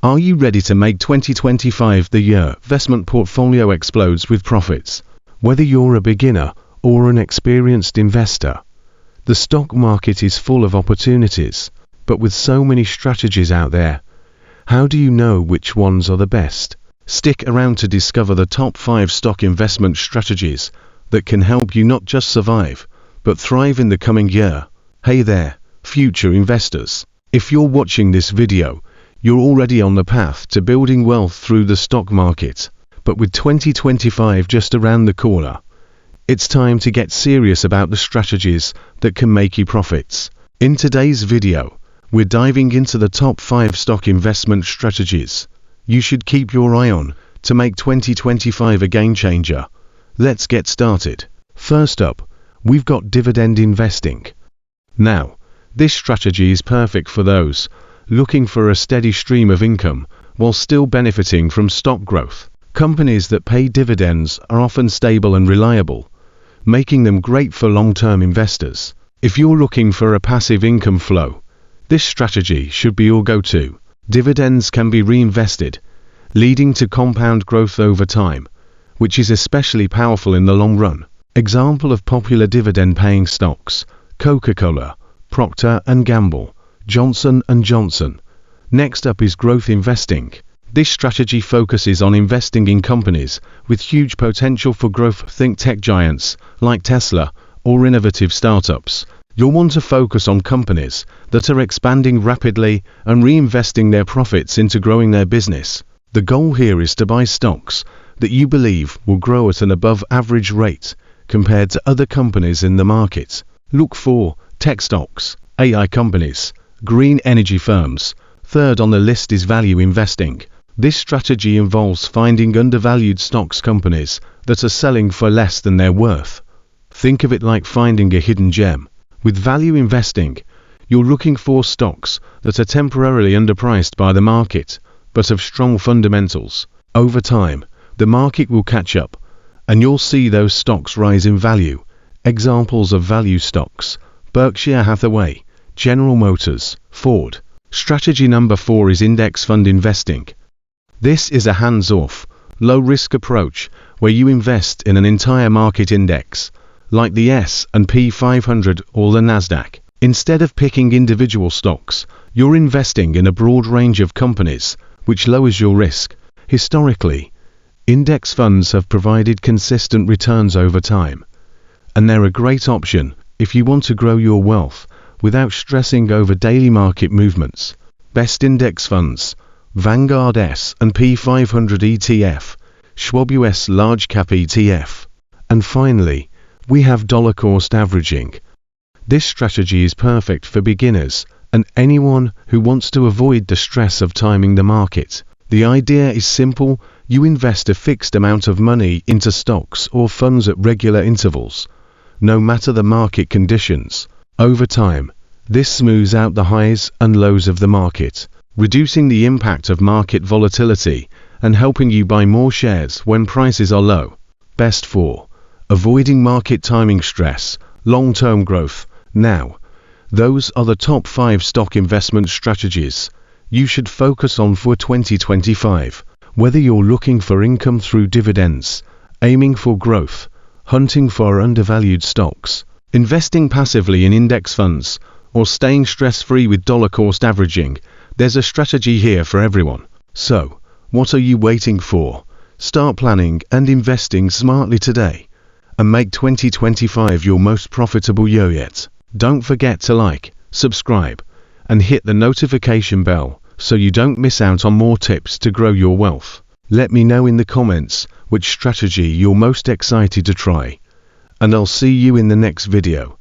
Are you ready to make 2025 the year investment portfolio explodes with profits? Whether you're a beginner or an experienced investor, the stock market is full of opportunities, but with so many strategies out there, how do you know which ones are the best? Stick around to discover the top 5 stock investment strategies that can help you not just survive, but thrive in the coming year. Hey there, future investors. If you're watching this video, you're already on the path to building wealth through the stock market. But with 2025 just around the corner, it's time to get serious about the strategies that can make you profits. In today's video, we're diving into the top 5 stock investment strategies you should keep your eye on to make 2025 a game changer. Let's get started. First up, we've got dividend investing. Now, this strategy is perfect for those looking for a steady stream of income while still benefiting from stock growth. Companies that pay dividends are often stable and reliable, making them great for long-term investors. If you're looking for a passive income flow, this strategy should be your go-to. Dividends can be reinvested, leading to compound growth over time, which is especially powerful in the long run. Example of popular dividend-paying stocks: Coca-Cola, Procter & Gamble, Johnson & Johnson. Next up is growth investing. This strategy focuses on investing in companies with huge potential for growth. Think tech giants like Tesla or innovative startups. You'll want to focus on companies that are expanding rapidly and reinvesting their profits into growing their business. The goal here is to buy stocks that you believe will grow at an above-average rate compared to other companies in the market. Look for tech stocks, AI companies, green energy firms. Third on the list is value investing. This strategy involves finding undervalued stocks, companies that are selling for less than their worth. Think of it like finding a hidden gem. With value investing, you're looking for stocks that are temporarily underpriced by the market, but have strong fundamentals. Over time, the market will catch up, and you'll see those stocks rise in value. Examples of value stocks: Berkshire Hathaway, General Motors, Ford. Strategy number 4 is index fund investing. This is a hands-off, low-risk approach where you invest in an entire market index, like the S&P 500 or the Nasdaq. Instead of picking individual stocks, you're investing in a broad range of companies, which lowers your risk. Historically, index funds have provided consistent returns over time, and they're a great option if you want to grow your wealth without stressing over daily market movements. Best index funds: Vanguard S&P 500 ETF, Schwab US Large Cap ETF. And finally, we have dollar cost averaging. This strategy is perfect for beginners and anyone who wants to avoid the stress of timing the market. The idea is simple: you invest a fixed amount of money into stocks or funds at regular intervals, no matter the market conditions. Over time, this smooths out the highs and lows of the market, reducing the impact of market volatility and helping you buy more shares when prices are low. Best for avoiding market timing stress, long-term growth. Now, those are the top 5 stock investment strategies you should focus on for 2025. Whether you're looking for income through dividends, aiming for growth, hunting for undervalued stocks, investing passively in index funds, or staying stress-free with dollar cost averaging, there's a strategy here for everyone. So, what are you waiting for? Start planning and investing smartly today, and make 2025 your most profitable year yet. Don't forget to like, subscribe, and hit the notification bell so you don't miss out on more tips to grow your wealth. Let me know in the comments which strategy you're most excited to try, and I'll see you in the next video.